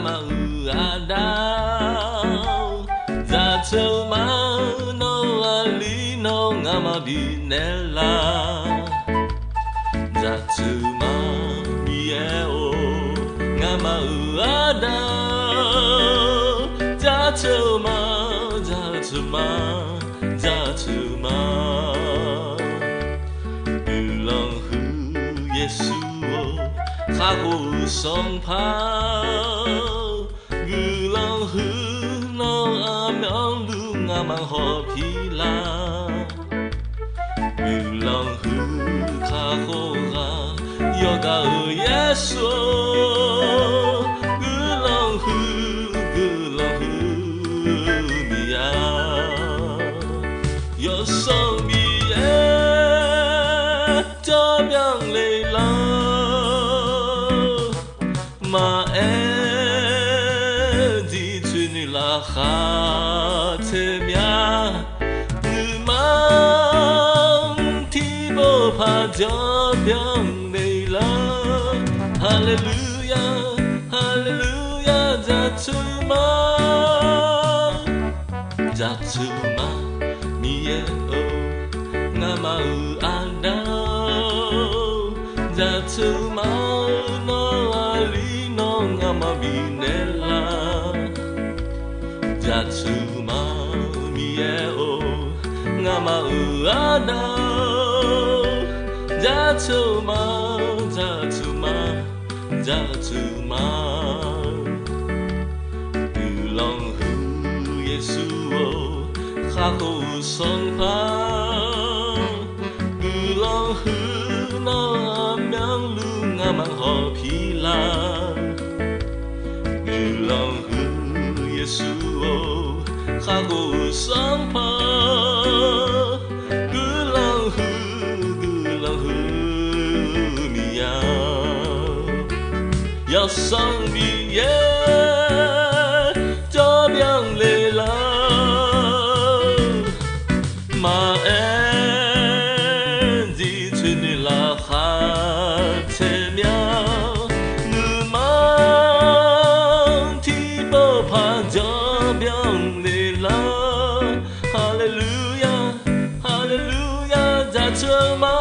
mau ada Zato no alino ngama binela Zato mieo ngama ada Zato Ulang hu Yesuo Hago song pa Ulang hu no amang lu ngamang ho pila Ulang hu kaho ga yoga Yesuo Ulang hu miya Yo song miya cho biang lei la ma di chuni la ha te mia nu mang ti bo pa cho biang lei la hallelujah hallelujah Jatuma miye o ngamau ada Jatuma no ali no ngamabinela Jatuma miye o ngamau ada Jatuma Ulang hu Yesuo Hago song pa Ulang hu no amang lu ngamang ho pila Ulang hu Yesuo Hago song pa Ulang hu miya Ya sang miya cho biang lei la ma di chuni la ha te mia nu mang ti bo pa cho biang lei la hallelujah hallelujah Jatuma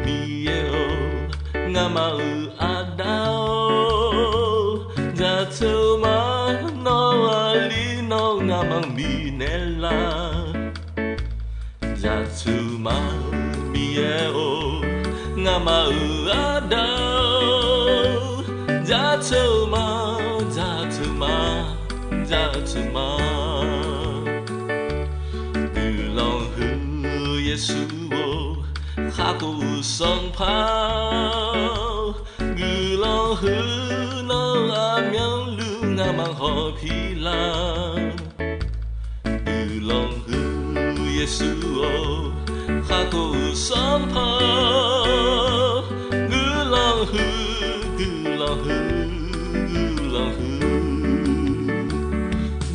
mieo ngamau Jatuma no alino ngamang binela Jatuma mieo ngamau ada Jatuma Ulang hu Yesuo Hago song pa Ulang hu no amang lu ngamang ho pila Ulang hu Yesuo Hago song pa Ulang hu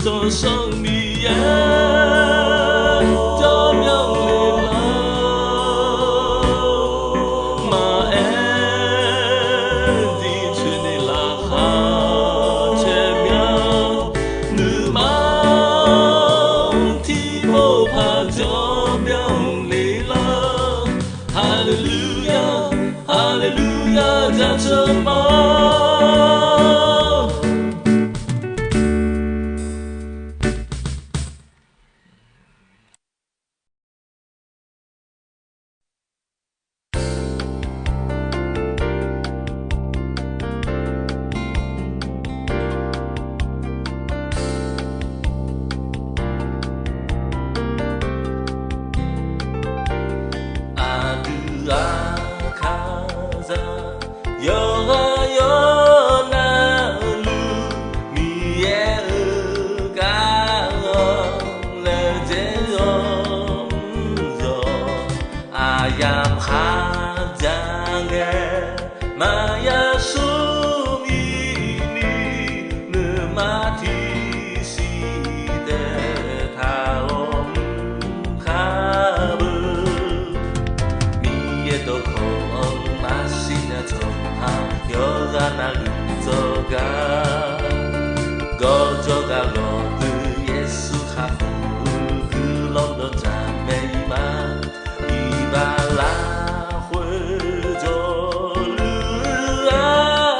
Zo song miya cho biang lei la ma di chuni la ha te mia nu mang ti bo pa cho biang lei la hallelujah hallelujah Jatuma Adu akaza yoga Gojogalon de Yesu Hafu Gulondo Jameima Ibala Hujoru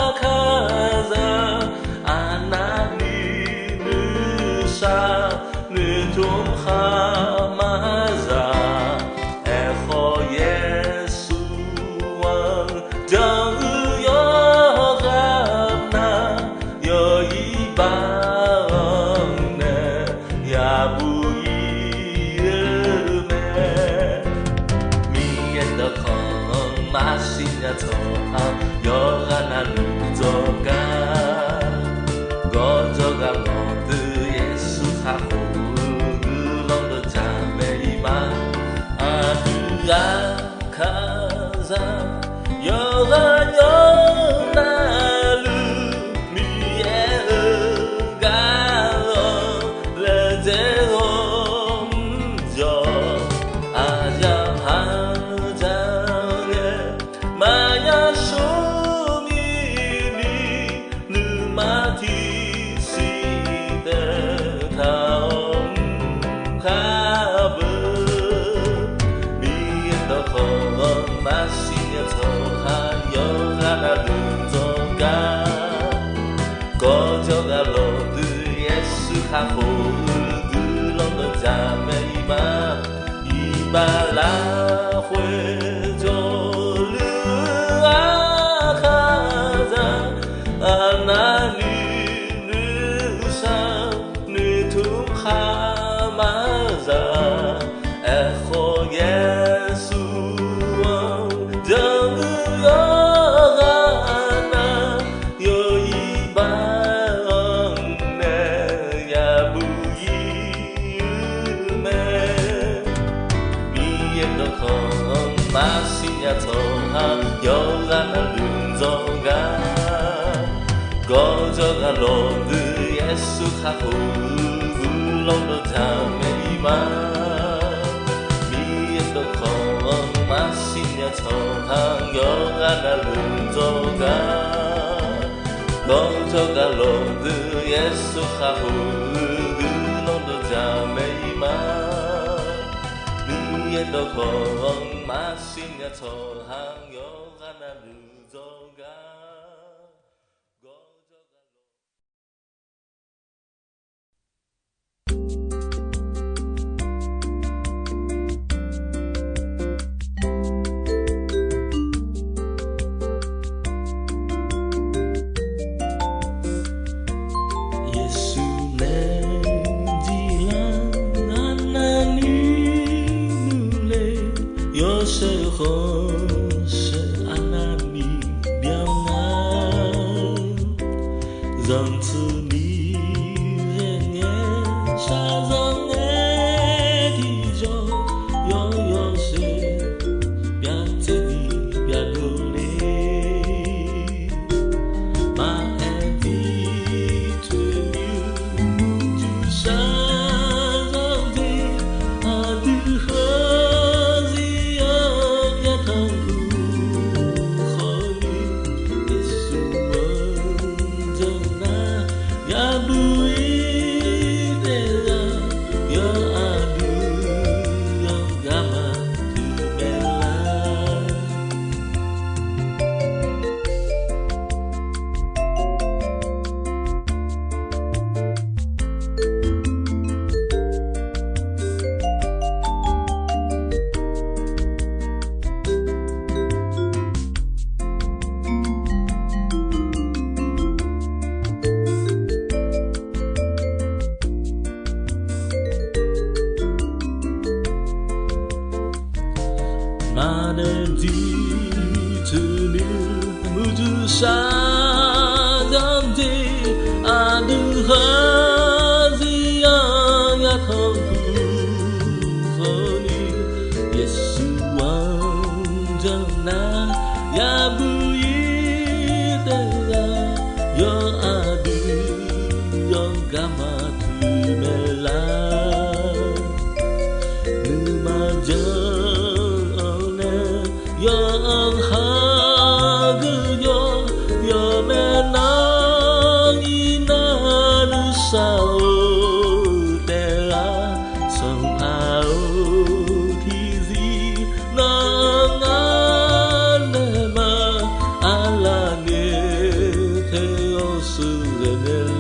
Akaza Anani Nusa Nutum Hamaza Echo Yesu Wang Masihnya Tuhan Yohana Luzoga Gojogalon de Yesus Hafu Gulondo Jameima Adua Kaza Yohana Yonalu Miye Galon Lezeom Jo Ajam Maya sumini numati side taom kabe miendo kong masihnya Tuhan Yohana Luzoga Gojogalon de Yesu Hafu Gulondo Jameima Ibala Anani nusa nutum hamaza Echo Yesu Jangu Yohana Yoibangne Yabuyime Miendo kong masihnya Tuhan Yohana Luzoga Gojogalon de Yesu Hafu Gulondo Jameima Miendo kong masihnya Tuhan Yohana Luzoga Gojogalon de Yesu Hafu Gulondo Jameima Miendo kong masihnya Tuhan Yohana Luzoga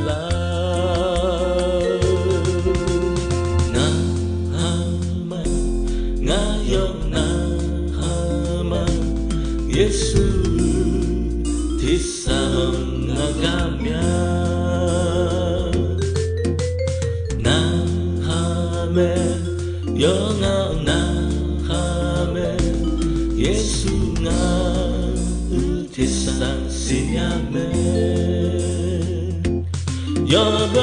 来。那么我有那么耶稣提上那面，那么有那么耶稣那提上西亚面。要不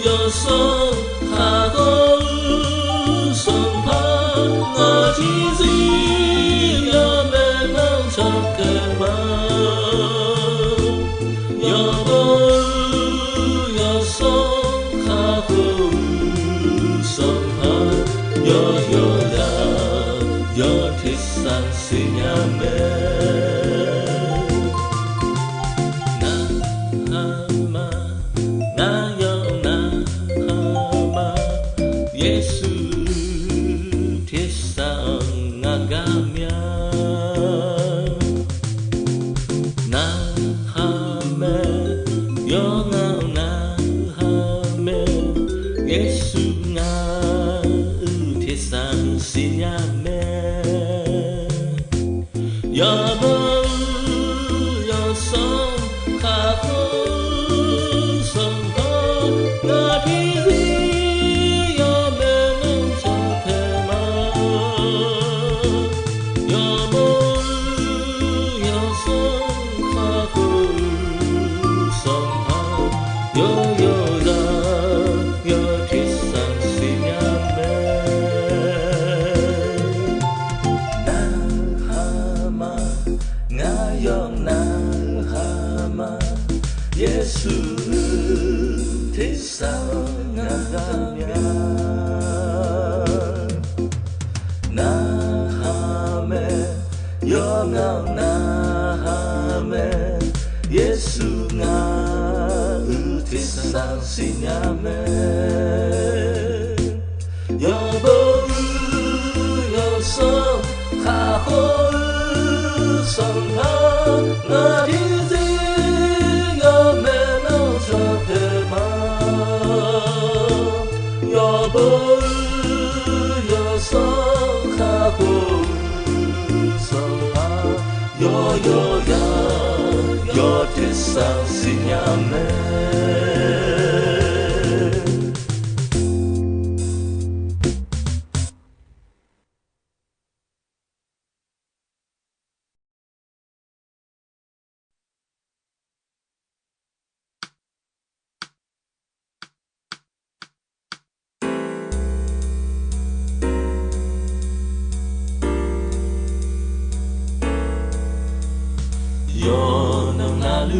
要说他的生怕我其实要没能找个吧？要不要说他的生怕要提上西亚面。耶稣贴上那个面，那哈们有那哈们，耶稣那贴上西亚面，要不要送他和送他那天。耶稣提上那个面，那哈们有那哈们，耶稣那提上西亚们，要不要说他和上他那天。要不要送他过送他要贴上西亚门。有能那路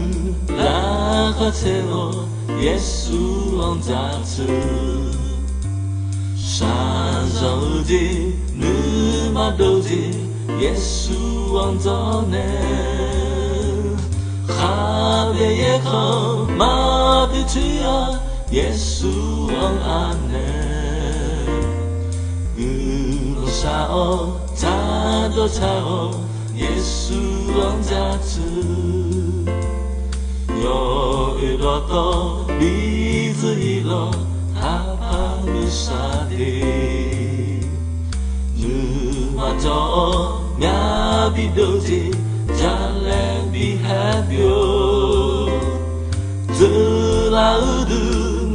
拉和车哦，耶稣往家去，山上无际，女马都际，耶稣往早呢，哈别也空，马别去啊，耶稣往安呢，我啥哦，查都查哦。耶稣往家去，有一朵朵梨子一落，他怕你杀的。你嘛做命比斗智，将来比还表。这老的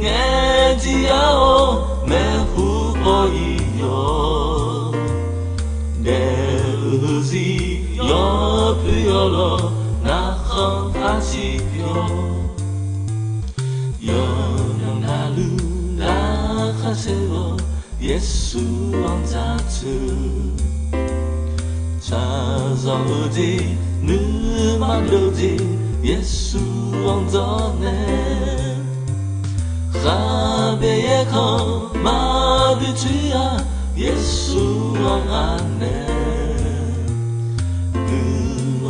眼睛要没胡可以有，那是。要不要了？那很怕起掉，有那路那哈车哦，耶稣往家去，查上无际，女马留际，耶稣往早呢，哈别也空，马别去啊，耶稣往安呢。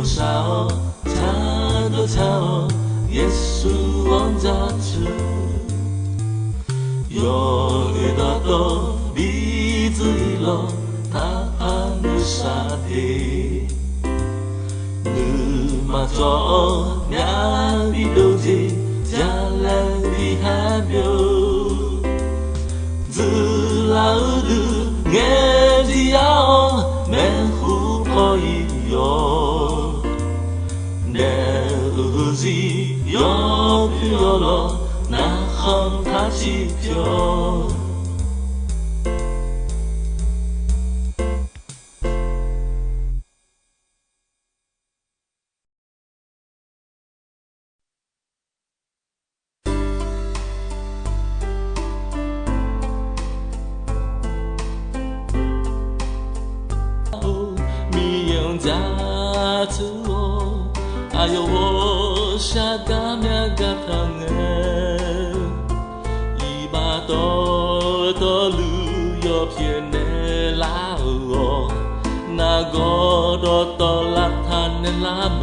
啥哦，查都查哦，耶稣往家去，有一朵朵梨子一落，他怕你杀的，你嘛做命比斗智，了，那行他起飘。家子哦，哎呦我下个面个汤哎，一把刀刀路要偏的拉哦，那个刀刀拉他的拉门，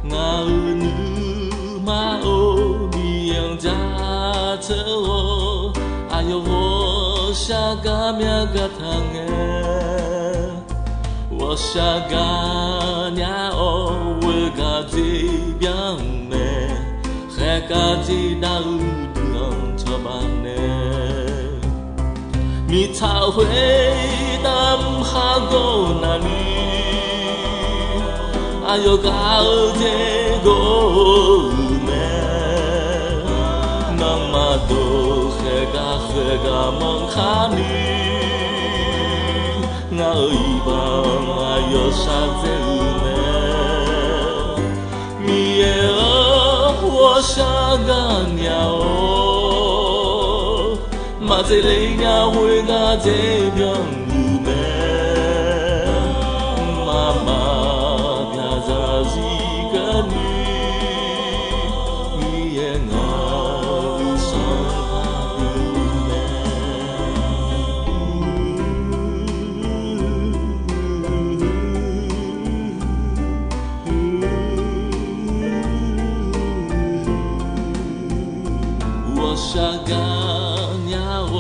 我女妈哦，米养家子哦，哎呦我下个面个汤哎。我下个年哦，我个这边呢，还个这大路上车班呢，米草会当下个那里，哎呦个这个呢，那么多还个梦哈里。我一帮有啥子呢？你也我下个鸟哦，马在里鸟会个这边路呢？妈妈别着急个你，你也我路上怕丢呢。下个年哦，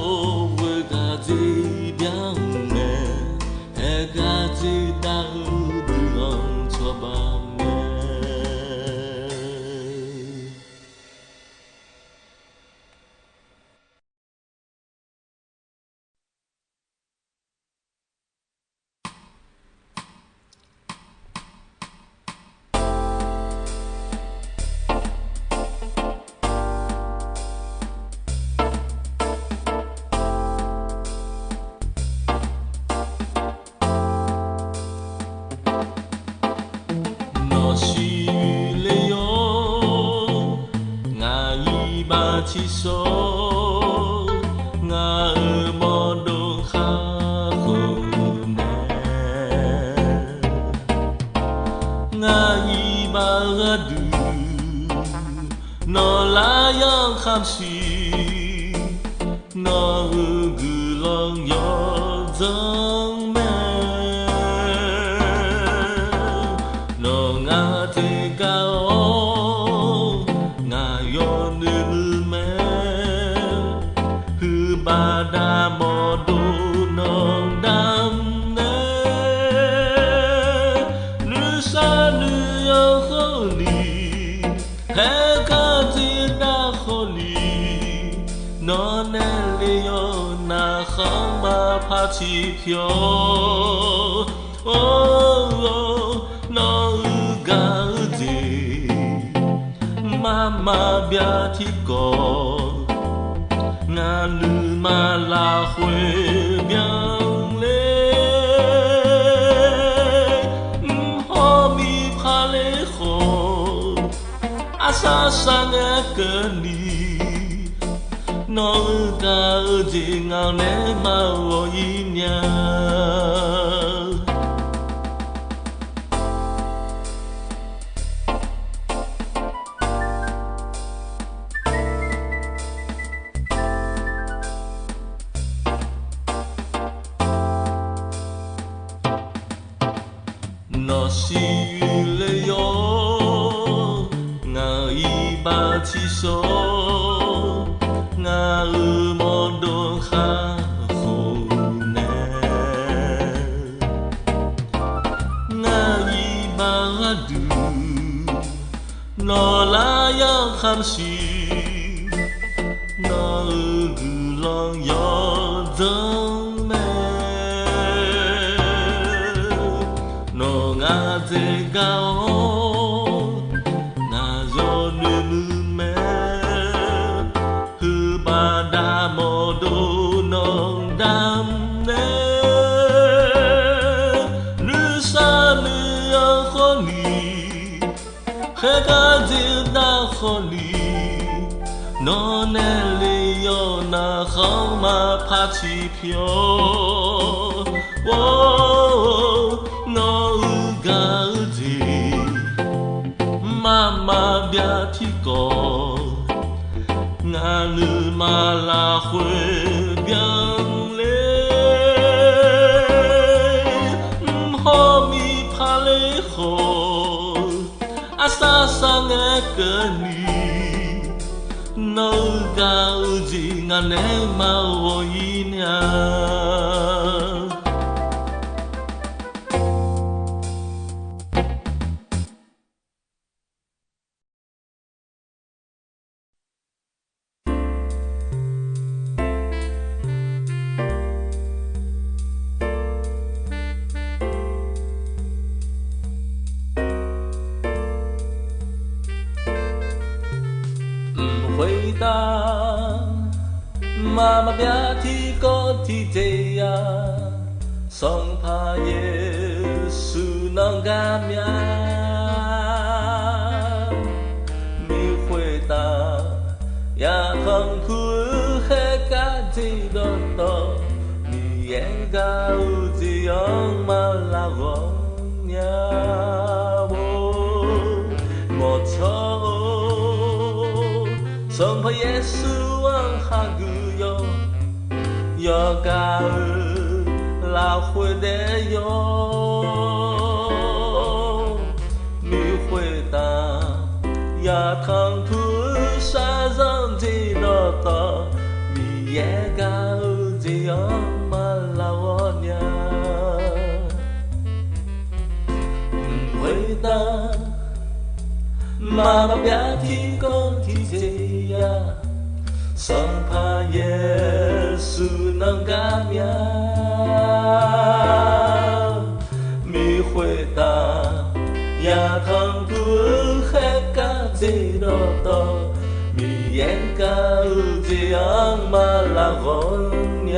我个这边呢，还个这大路上错吧呢。是嘞哟，我一把起手，我莫动哈后呢，我一把度，那拉样含西，那个浪要怎么？Pada modu nong dam ne Nusa nuya kholi Heka zida kholi None liyo na khamba pachi pyo Oh, no ga zi Mama biati ko ngà nữ mà là huệ biang lê ho mi pha lê khô asa sang cơ ni nó ca gì ngào nè mà vô y nhà nó xì lê yo ngà y ba chi số ngà ư mô đô khá khổ nè ngà y ba đu nó la ya khám xì nó ư gư lòng yo dâng mê nó ngà dê gao na yo nư 可里，诺那里有那好马爬起飘，诺个子，妈妈别提过，俺日马拉会变嘞，好米爬嘞好，阿萨桑个个你，诺个子俺嘞马我一娘。回答，妈妈别提高提这呀，生怕耶稣能干命。你回答，呀痛苦还该记得到，你也该这样嘛拉我呀，我错。生怕耶稣往下个哟，要嘎拉回的哟，你回答呀痛苦啥人知道的，你也嘎这样嘛拉我娘，回答。妈妈别提供提这呀，生怕耶稣能干命。你回答呀，痛苦还该知道的，你也该这样嘛拉我娘，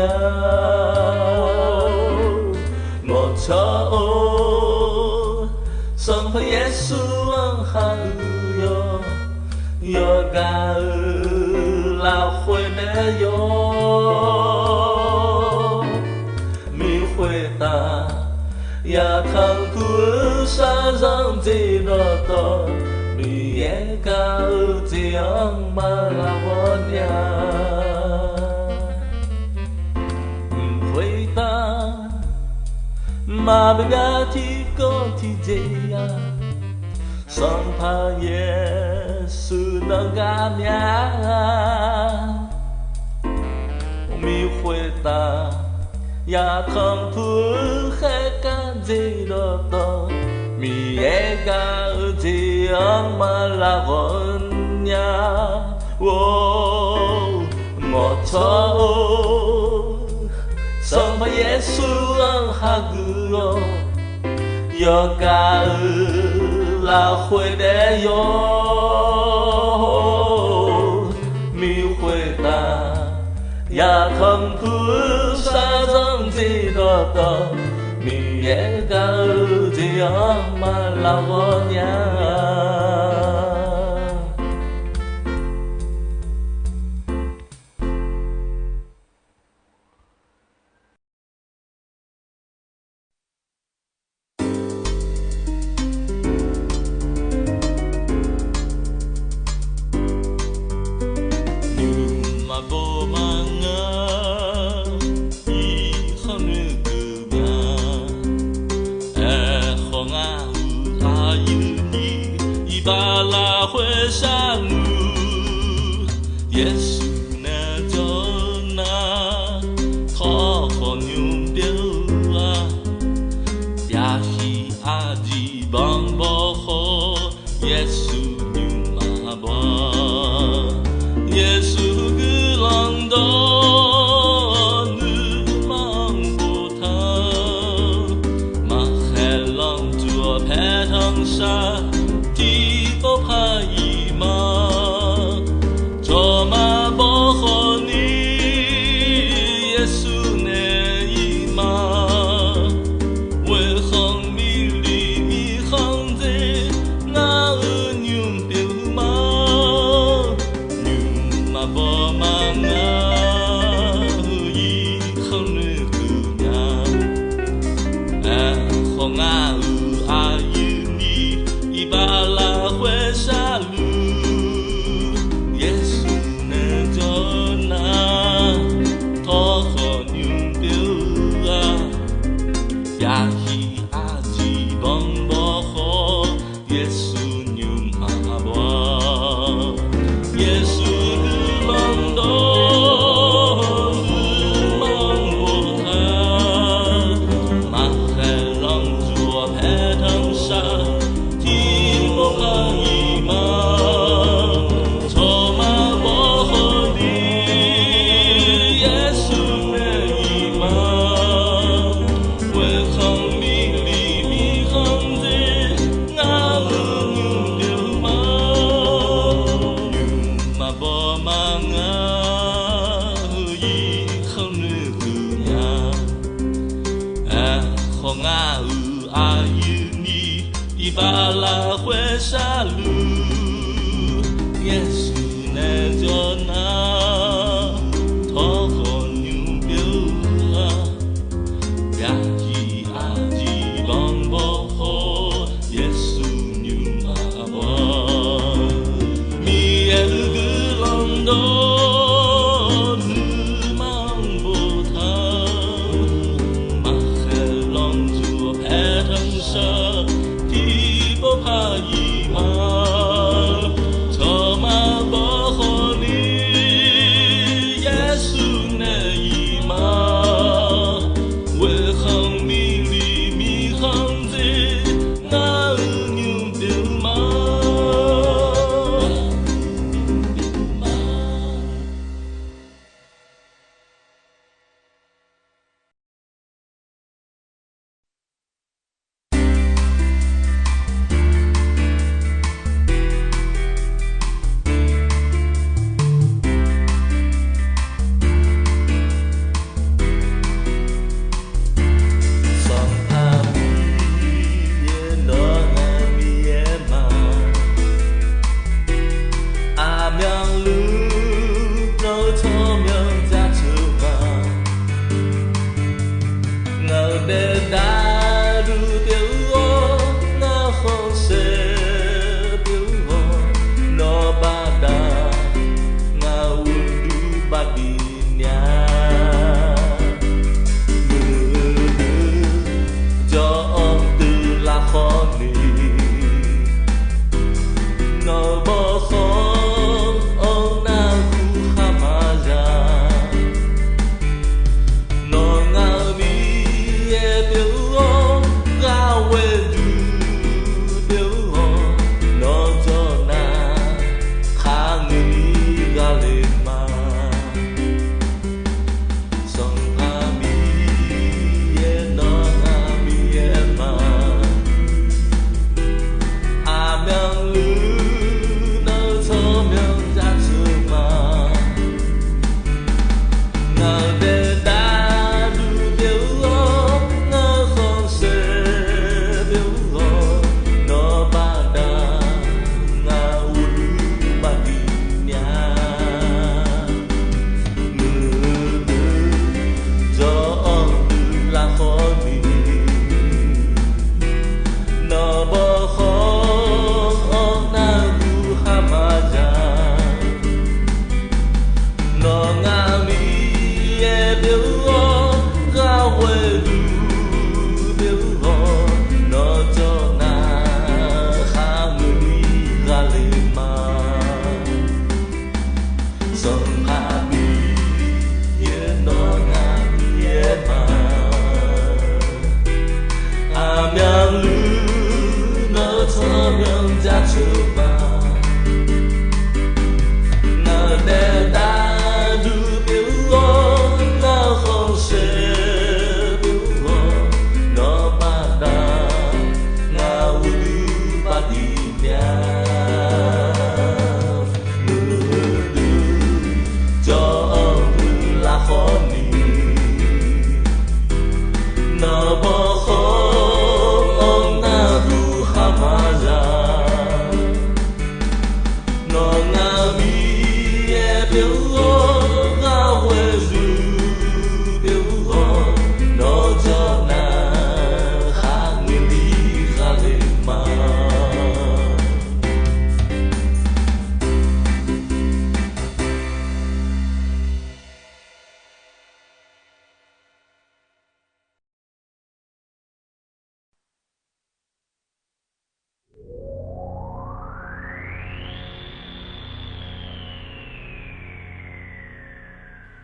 我错，生怕耶稣往下。要嘎拉回来哟，你回答呀痛苦啥人知道的，你也该这样嘛拉我娘，回答妈妈别提高提这呀。生怕耶稣能干命，你回答呀痛苦还该知道的，你也该这样嘛拉我娘，我错，生怕耶稣往下个要该。拉回来哟，你回答呀痛苦啥人知道的，你也该这样嘛拉我娘。巴拉会山路，耶稣那叫那，靠靠牛标啊，别西阿吉邦保好，耶稣牛马巴，耶稣个浪刀。沙地不怕一马，卓玛波。耶稣的浪动，日忙不他，马海浪做海棠沙，天不怕一马，筹码不合理，耶稣的一马，为康米里米康子，俺们牛丢马。Bo manga yi không nữ nhà à không a u a yu ni i ba la huê sa lu Yesu ne cho na tho con nhung biểu ha ya ji a ji long bo ho Yesu nhung a bo mi el都日忙不他，马海浪做海棠沙，地不怕一马，筹码不合理，耶稣那一马，为行米里米行子，那牛丢马。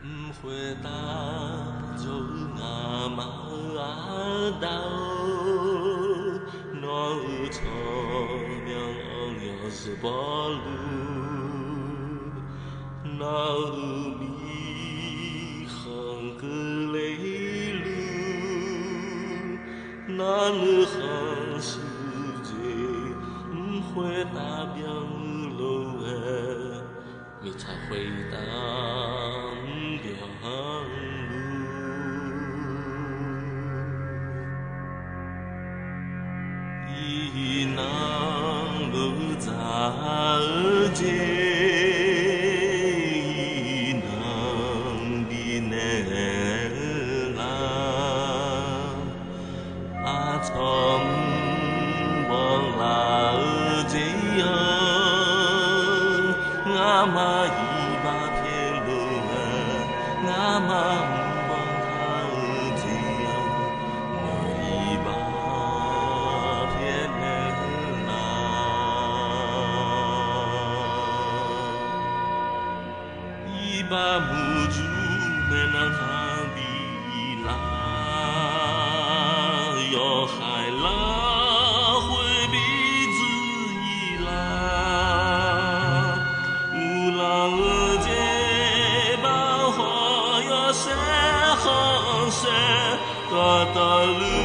唔会打就阿妈阿道，那草苗要是不路，那米行个雷路，那日行世界唔会打表路诶，你才会打表路。伊能路咋接？伊能比那啦？阿从望啦这样，阿妈伊把天路啊，阿妈。把母猪们那看比啦，要海啦会鼻子一啦，乌拉尔杰把花要晒好晒，大大路。